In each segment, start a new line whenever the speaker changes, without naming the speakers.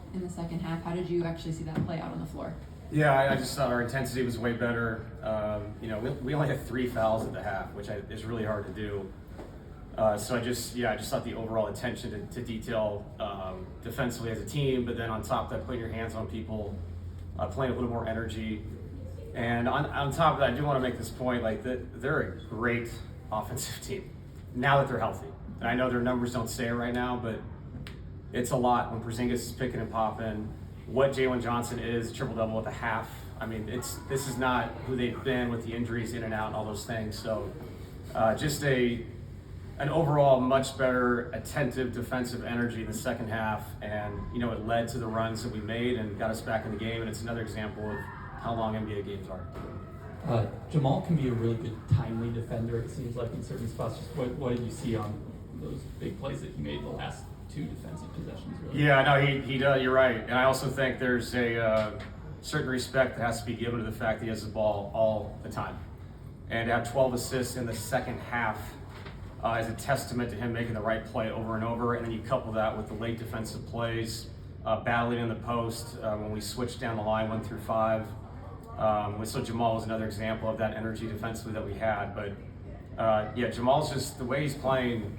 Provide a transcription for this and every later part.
well in the second half. How did you actually see that play out on the floor?
Yeah, I just thought our intensity was way better. We only had 3 fouls at the half, which is really hard to do. So I just thought the overall attention to detail defensively as a team, but then on top of that, putting your hands on people, playing a little more energy. And on top of that, I do want to make this point, like they're a great offensive team now that they're healthy. And I know their numbers don't say it right now, but it's a lot when Porzingis is picking and popping. What Jalen Johnson is, triple-double at the half. I mean, this is not who they've been with the injuries in and out and all those things. So just an overall much better attentive defensive energy in the second half. And, it led to the runs that we made and got us back in the game. And it's another example of how long NBA games are.
Jamal can be a really good timely defender, it seems like, in certain spots. Just what did you see on those big plays that he made the last 2 defensive possessions, really?
Yeah, no, he does. You're right. And I also think there's a certain respect that has to be given to the fact that he has the ball all the time. And to have 12 assists in the second half is a testament to him making the right play over and over. And then you couple that with the late defensive plays, battling in the post when we switched down the line 1 through 5. So Jamal was another example of that energy defensively that we had. But Jamal's just, the way he's playing,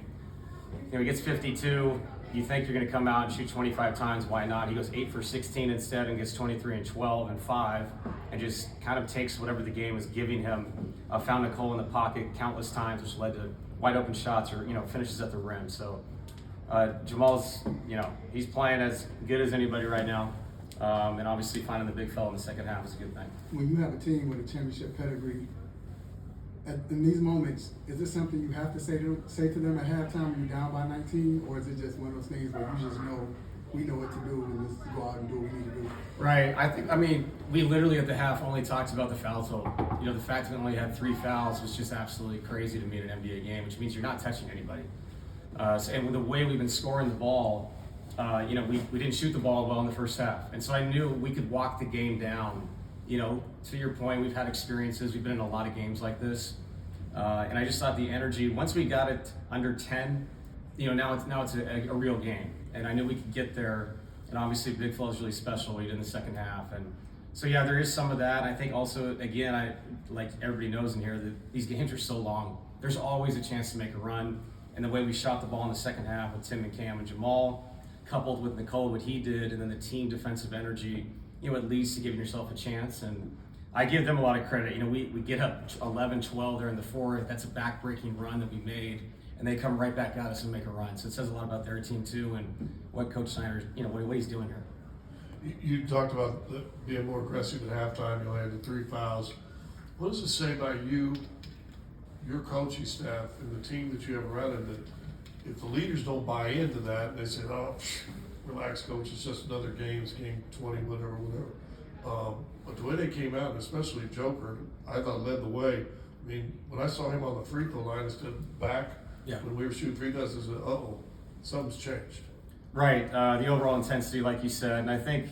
he gets 52. You think you're going to come out and shoot 25 times, why not? He goes 8 for 16 instead and gets 23 and 12 and 5 and just kind of takes whatever the game is giving him. Found Nicole in the pocket countless times, which led to wide open shots or, finishes at the rim. So Jamal's, he's playing as good as anybody right now. And obviously finding the big fella in the second half is a good thing.
When you have a team with a championship pedigree, in these moments, is this something you have to say to them at halftime when you're down by 19, or is it just one of those things where you just know we know what to do and let's go out and do what we need to do?
Right. We literally at the half only talked about the foul total. The fact that we only had 3 fouls was just absolutely crazy to me in an NBA game, which means you're not touching anybody. And with the way we've been scoring the ball, we didn't shoot the ball well in the first half. And so I knew we could walk the game down. To your point, we've had experiences. We've been in a lot of games like this. And I just thought the energy, once we got it under 10, now it's a real game. And I knew we could get there. And obviously Big Flow is really special what he did in the second half. And so, there is some of that. I think also, again, like everybody knows in here, that these games are so long. There's always a chance to make a run. And the way we shot the ball in the second half with Tim and Cam and Jamal, coupled with Nicole, what he did, and then the team defensive energy, at least to giving yourself a chance. And I give them a lot of credit. We get up 11-12 there in the fourth. That's a back-breaking run that we made, and they come right back at us and make a run. So it says a lot about their team too, and what Coach Snyder, what he's doing here.
You talked about being more aggressive at halftime. You only had the 3 fouls. What does it say about you, your coaching staff, and the team that you have running, that if the leaders don't buy into that, and they say, "Oh, relax, coach, it's just another game, it's game 20, whatever. But the way they came out, and especially Joker, I thought led the way. When I saw him on the free throw line instead of back, when we were shooting free throws, I said, uh-oh, something's changed.
Right, the overall intensity, like you said, and I think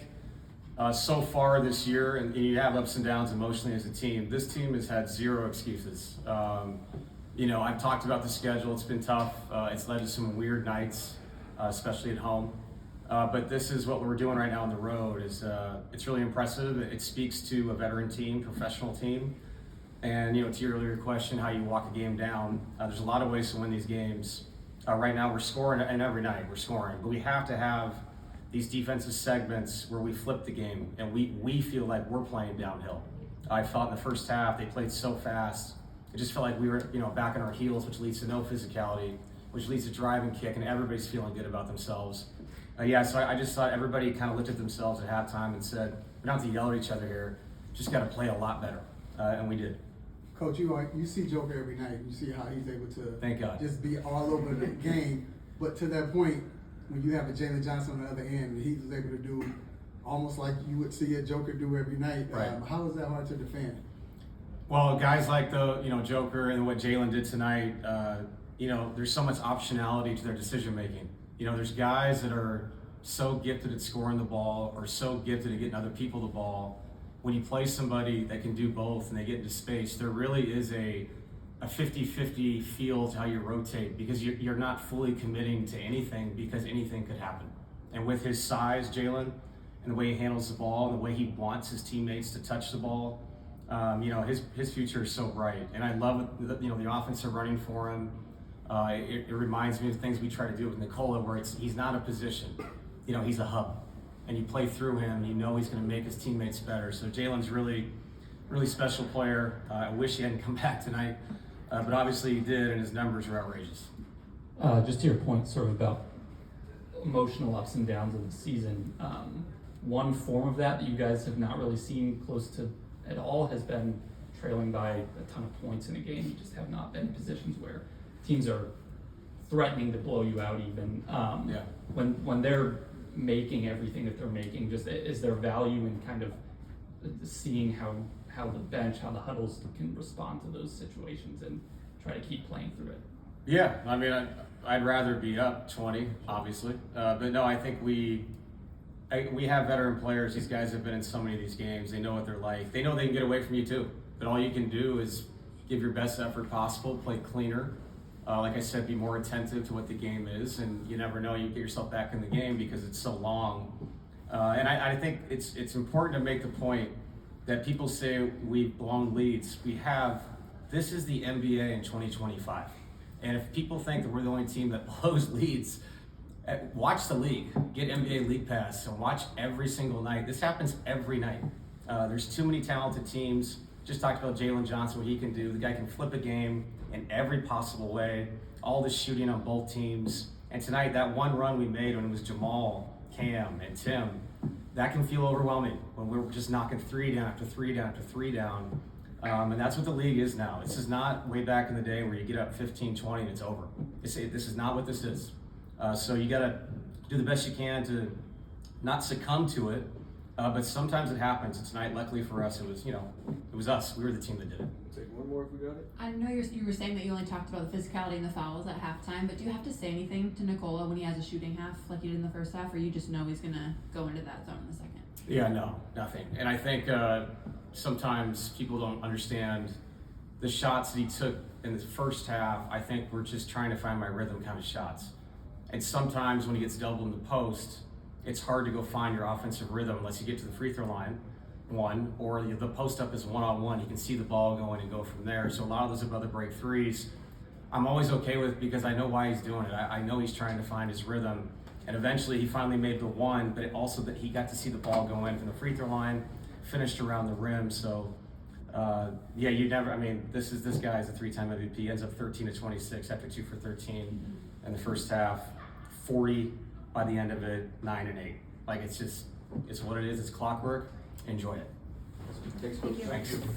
so far this year, and you have ups and downs emotionally as a team, this team has had 0 excuses. I've talked about the schedule, it's been tough, it's led to some weird nights, especially at home. But this is what we're doing right now on the road. It's really impressive. It speaks to a veteran team, professional team. And to your earlier question, how you walk a game down, there's a lot of ways to win these games. Right now we're scoring, and every night we're scoring. But we have to have these defensive segments where we flip the game, and we feel like we're playing downhill. I thought in the first half they played so fast. It just felt like we were back on our heels, which leads to no physicality, which leads to drive and kick, and everybody's feeling good about themselves. So I just thought everybody kind of looked at themselves at halftime and said, we don't have to yell at each other here, just got to play a lot better, and we did.
Coach, you see Joker every night. You see how he's able to
Thank God.
Just be all over the game. But to that point, when you have a Jalen Johnson on the other end, he was able to do almost like you would see a Joker do every night.
Right.
How is that hard to defend?
Well, guys like the Joker and what Jalen did tonight, there's so much optionality to their decision making. There's guys that are so gifted at scoring the ball or so gifted at getting other people the ball. When you play somebody that can do both and they get into space, there really is a 50-50 feel to how you rotate, because you're not fully committing to anything, because anything could happen. And with his size, Jalen, and the way he handles the ball and the way he wants his teammates to touch the ball, his future is so bright. And I love the offense are running for him. It reminds me of things we try to do with Nicola, where he's not a position, he's a hub, and you play through him. He's going to make his teammates better. So Jalen's really special player. I wish he hadn't come back tonight, but obviously he did, and his numbers are outrageous.
Just to your point, sort of about emotional ups and downs of the season, one form of that you guys have not really seen close to at all has been trailing by a ton of points in a game. You just have not been in positions where teams are threatening to blow you out even. When they're making everything that they're making, just is there value in kind of seeing how the bench, how the huddles can respond to those situations and try to keep playing through it?
Yeah, I mean, I'd rather be up 20, obviously, but no, I think we have veteran players. These guys have been in so many of these games. They know what they're like. They know they can get away from you too, but all you can do is give your best effort possible, play cleaner. Like I said, be more attentive to what the game is, and you never know, you get yourself back in the game because it's so long. And I think it's important to make the point that people say we've blown leads. This is the NBA in 2025. And if people think that we're the only team that blows leads, watch the league, get NBA League Pass, and watch every single night. This happens every night. There's too many talented teams. Just talked about Jalen Johnson, what he can do. The guy can flip a game in every possible way. All the shooting on both teams. And tonight, that one run we made when it was Jamal, Cam, and Tim, that can feel overwhelming when we're just knocking three down after three down after three down. And that's what the league is now. This is not way back in the day where you get up 15-20 and it's over. This is not what this is. So you got to do the best you can to not succumb to it. But sometimes it happens. And tonight, luckily for us, it was us. We were the team that did it.
Take one more if we got it.
I know you were saying that you only talked about the physicality and the fouls at halftime, but do you have to say anything to Nicola when he has a shooting half like he did in the first half, or you just know he's going to go into that zone in the second?
Yeah, no, nothing. And I think sometimes people don't understand the shots that he took in the first half. I think we're just trying to find my rhythm kind of shots. And sometimes when he gets doubled in the post, it's hard to go find your offensive rhythm unless you get to the free throw line, or the post up is one-on-one. You can see the ball going and go from there. So a lot of those other break threes, I'm always okay with because I know why he's doing it. I know he's trying to find his rhythm. And eventually he finally made the one, but also that he got to see the ball go in from the free throw line, finished around the rim. So this guy is a 3-time MVP, ends up 13-26 after 2 for 13 in the first half, 40 by the end of it, 9 and 8. Like it's what it is. It's clockwork. Enjoy it.
Thanks,
Thank you.
Thanks.